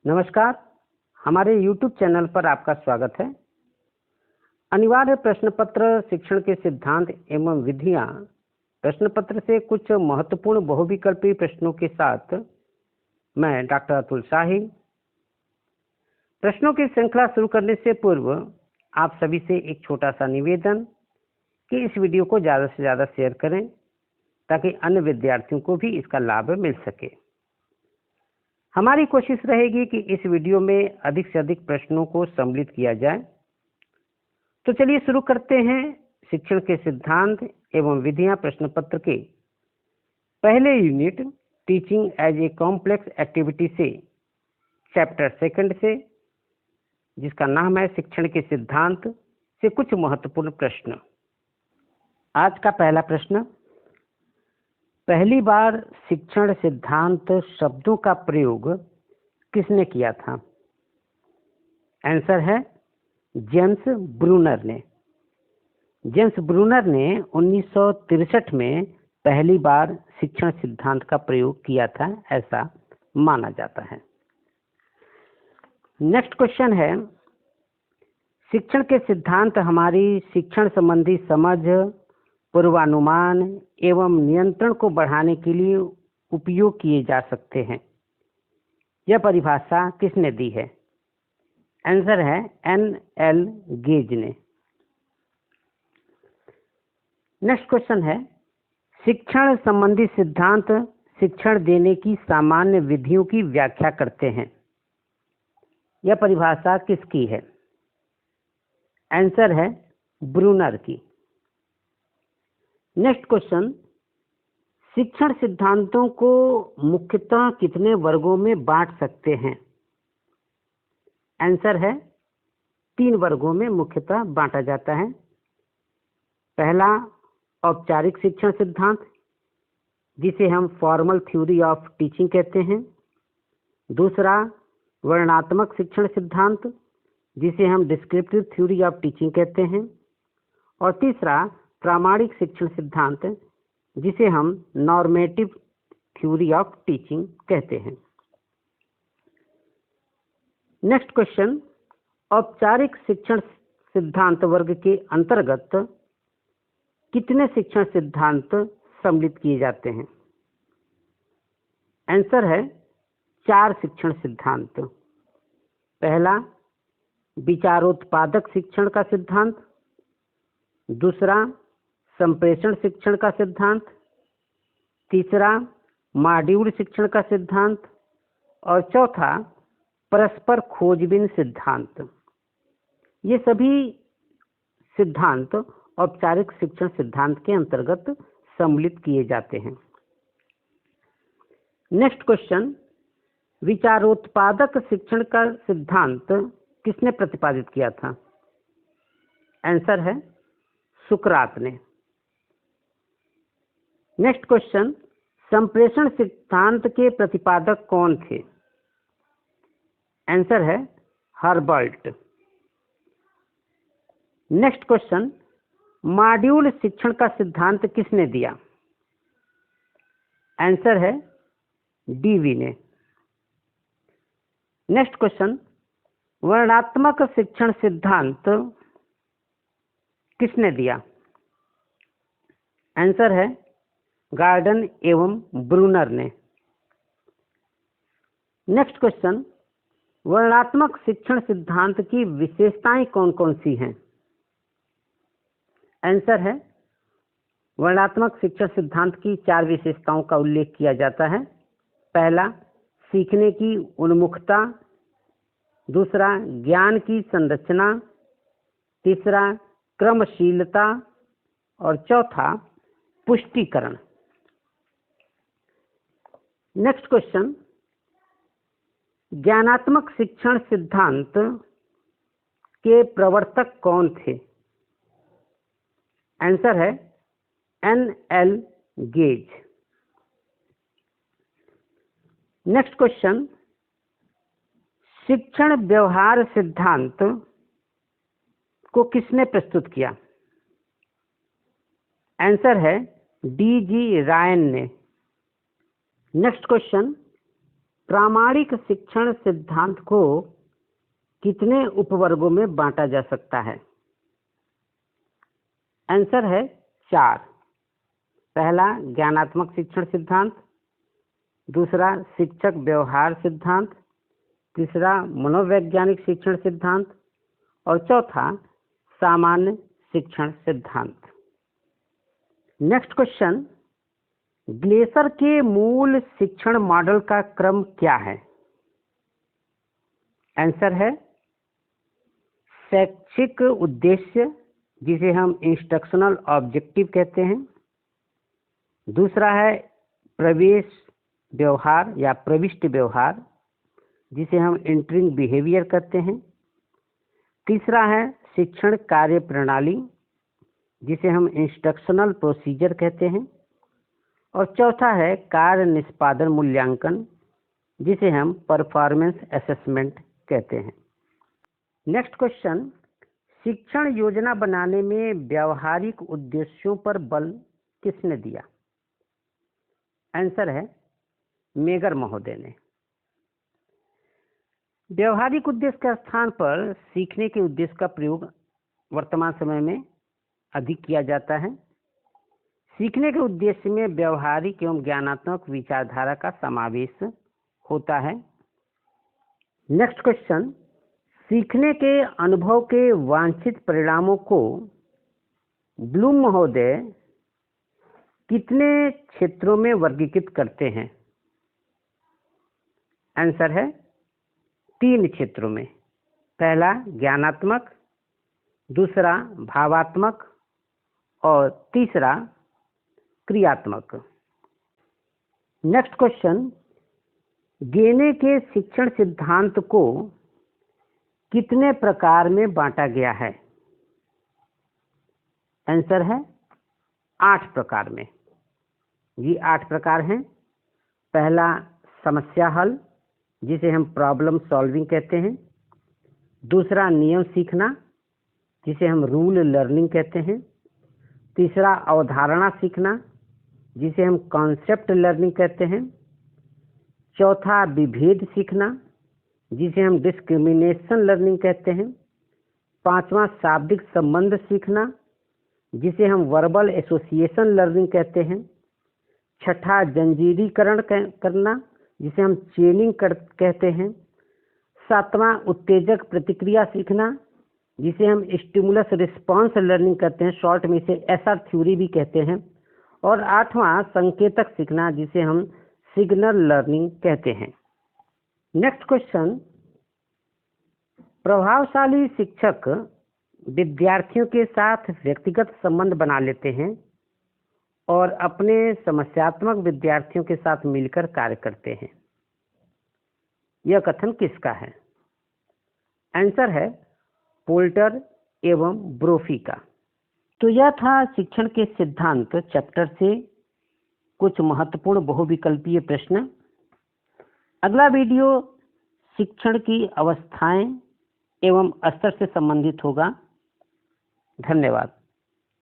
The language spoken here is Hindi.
नमस्कार, हमारे YouTube चैनल पर आपका स्वागत है। अनिवार्य प्रश्न पत्र शिक्षण के सिद्धांत एवं विधियां प्रश्न पत्र से कुछ महत्वपूर्ण बहुविकल्पी प्रश्नों के साथ मैं डॉक्टर अतुल शाही। प्रश्नों की श्रृंखला शुरू करने से पूर्व आप सभी से एक छोटा सा निवेदन कि इस वीडियो को ज़्यादा से ज़्यादा शेयर करें ताकि अन्य विद्यार्थियों को भी इसका लाभ मिल सके। हमारी कोशिश रहेगी कि इस वीडियो में अधिक से अधिक प्रश्नों को सम्मिलित किया जाए। तो चलिए शुरू करते हैं शिक्षण के सिद्धांत एवं विधियां प्रश्न पत्र के पहले unit teaching as a complex activity से चैप्टर सेकंड से, जिसका नाम है शिक्षण के सिद्धांत से कुछ महत्वपूर्ण प्रश्न। आज का पहला प्रश्न, पहली बार शिक्षण सिद्धांत शब्दों का प्रयोग किसने किया था? आंसर है जेम्स ब्रूनर ने। जेम्स ब्रूनर ने 1963 में पहली बार शिक्षण सिद्धांत का प्रयोग किया था, ऐसा माना जाता है। नेक्स्ट क्वेश्चन है, शिक्षण के सिद्धांत हमारी शिक्षण संबंधी समझ, पूर्वानुमान एवं नियंत्रण को बढ़ाने के लिए उपयोग किए जा सकते हैं। यह परिभाषा किसने दी है? आंसर है N.L. गेज ने। नेक्स्ट क्वेश्चन है, शिक्षण संबंधी सिद्धांत शिक्षण देने की सामान्य विधियों की व्याख्या करते हैं। यह परिभाषा किसकी है? आंसर है ब्रूनर की। नेक्स्ट क्वेश्चन, शिक्षण सिद्धांतों को मुख्यतः कितने वर्गों में बांट सकते हैं? आंसर है 3 वर्गों में मुख्यतः बांटा जाता है। पहला औपचारिक शिक्षण सिद्धांत, जिसे हम फॉर्मल थ्योरी ऑफ टीचिंग कहते हैं। दूसरा वर्णनात्मक शिक्षण सिद्धांत, जिसे हम डिस्क्रिप्टिव थ्योरी ऑफ टीचिंग कहते हैं। और तीसरा प्रामाणिक शिक्षण सिद्धांत, जिसे हम नॉर्मेटिव थ्योरी ऑफ टीचिंग कहते हैं। नेक्स्ट क्वेश्चन, औपचारिक शिक्षण सिद्धांत वर्ग के अंतर्गत कितने शिक्षण सिद्धांत सम्मिलित किए जाते हैं? आंसर है 4 शिक्षण सिद्धांत। पहला विचारोत्पादक शिक्षण का सिद्धांत, दूसरा संप्रेषण शिक्षण का सिद्धांत, तीसरा मॉड्यूल शिक्षण का सिद्धांत और चौथा परस्पर खोजबीन सिद्धांत। ये सभी सिद्धांत औपचारिक शिक्षण सिद्धांत के अंतर्गत सम्मिलित किए जाते हैं। नेक्स्ट क्वेश्चन, विचारोत्पादक शिक्षण का सिद्धांत किसने प्रतिपादित किया था? आंसर है सुकरात ने। नेक्स्ट क्वेश्चन, संप्रेषण सिद्धांत के प्रतिपादक कौन थे? आंसर है हर्बर्ट। नेक्स्ट क्वेश्चन, मॉड्यूल शिक्षण का सिद्धांत किसने दिया? आंसर है डीवी ने। नेक्स्ट क्वेश्चन, वर्णनात्मक शिक्षण सिद्धांत किसने दिया? आंसर है गार्डन एवं ब्रूनर ने। नेक्स्ट क्वेश्चन, वर्णनात्मक शिक्षण सिद्धांत की विशेषताएं कौन कौन सी हैं? आंसर है वर्णनात्मक शिक्षण सिद्धांत की 4 विशेषताओं का उल्लेख किया जाता है। पहला सीखने की उन्मुखता, दूसरा ज्ञान की संरचना, तीसरा क्रमशीलता और चौथा पुष्टिकरण। नेक्स्ट क्वेश्चन, ज्ञानात्मक शिक्षण सिद्धांत के प्रवर्तक कौन थे? आंसर है N.L. गेज। नेक्स्ट क्वेश्चन, शिक्षण व्यवहार सिद्धांत को किसने प्रस्तुत किया? आंसर है D.G. रायन ने। नेक्स्ट क्वेश्चन, प्रामाणिक शिक्षण सिद्धांत को कितने उपवर्गों में बांटा जा सकता है? आंसर है 4। पहला ज्ञानात्मक शिक्षण सिद्धांत, दूसरा शिक्षक व्यवहार सिद्धांत, तीसरा मनोवैज्ञानिक शिक्षण सिद्धांत और चौथा सामान्य शिक्षण सिद्धांत। नेक्स्ट क्वेश्चन, ग्लेसर के मूल शिक्षण मॉडल का क्रम क्या है? आंसर है शैक्षिक उद्देश्य, जिसे हम इंस्ट्रक्शनल ऑब्जेक्टिव कहते हैं। दूसरा है प्रवेश व्यवहार या प्रविष्टि व्यवहार, जिसे हम एंटरिंग बिहेवियर कहते हैं। तीसरा है शिक्षण कार्य प्रणाली, जिसे हम इंस्ट्रक्शनल प्रोसीजर कहते हैं। और चौथा है कार्य निष्पादन मूल्यांकन, जिसे हम परफॉर्मेंस असेसमेंट कहते हैं। नेक्स्ट क्वेश्चन, शिक्षण योजना बनाने में व्यावहारिक उद्देश्यों पर बल किसने दिया? आंसर है मेगर महोदय ने। व्यावहारिक उद्देश्य के स्थान पर सीखने के उद्देश्य का प्रयोग वर्तमान समय में अधिक किया जाता है। सीखने के उद्देश्य में व्यावहारिक एवं ज्ञानात्मक विचारधारा का समावेश होता है। नेक्स्ट क्वेश्चन, सीखने के अनुभव के वांछित परिणामों को ब्लूम महोदय कितने क्षेत्रों में वर्गीकृत करते हैं? आंसर है 3 क्षेत्रों में। पहला ज्ञानात्मक, दूसरा भावात्मक और तीसरा क्रियात्मक। नेक्स्ट क्वेश्चन, गेने के शिक्षण सिद्धांत को कितने प्रकार में बांटा गया है? आंसर है 8 प्रकार में। ये 8 प्रकार हैं। पहला समस्या हल, जिसे हम प्रॉब्लम सॉल्विंग कहते हैं। दूसरा नियम सीखना, जिसे हम रूल लर्निंग कहते हैं। तीसरा अवधारणा सीखना, जिसे हम कॉन्सेप्ट लर्निंग कहते हैं। चौथा विभेद सीखना, जिसे हम डिस्क्रिमिनेशन लर्निंग कहते हैं। पांचवा शाब्दिक संबंध सीखना, जिसे हम वर्बल एसोसिएशन लर्निंग कहते हैं। छठा जंजीरीकरण करना, जिसे हम चेनिंग कहते हैं। सातवां उत्तेजक प्रतिक्रिया सीखना, जिसे हम स्टिमुलस रिस्पांस लर्निंग कहते हैं, शॉर्ट में इसे एसआर थ्योरी भी कहते हैं। और आठवां संकेतक सीखना, जिसे हम सिग्नल लर्निंग कहते हैं। नेक्स्ट क्वेश्चन, प्रभावशाली शिक्षक विद्यार्थियों के साथ व्यक्तिगत संबंध बना लेते हैं और अपने समस्यात्मक विद्यार्थियों के साथ मिलकर कार्य करते हैं। यह कथन किसका है? आंसर है पोल्टर एवं ब्रोफी का। तो यह था शिक्षण के सिद्धांत चैप्टर से कुछ महत्वपूर्ण बहुविकल्पीय प्रश्न। अगला वीडियो शिक्षण की अवस्थाएं एवं स्तर से संबंधित होगा। धन्यवाद।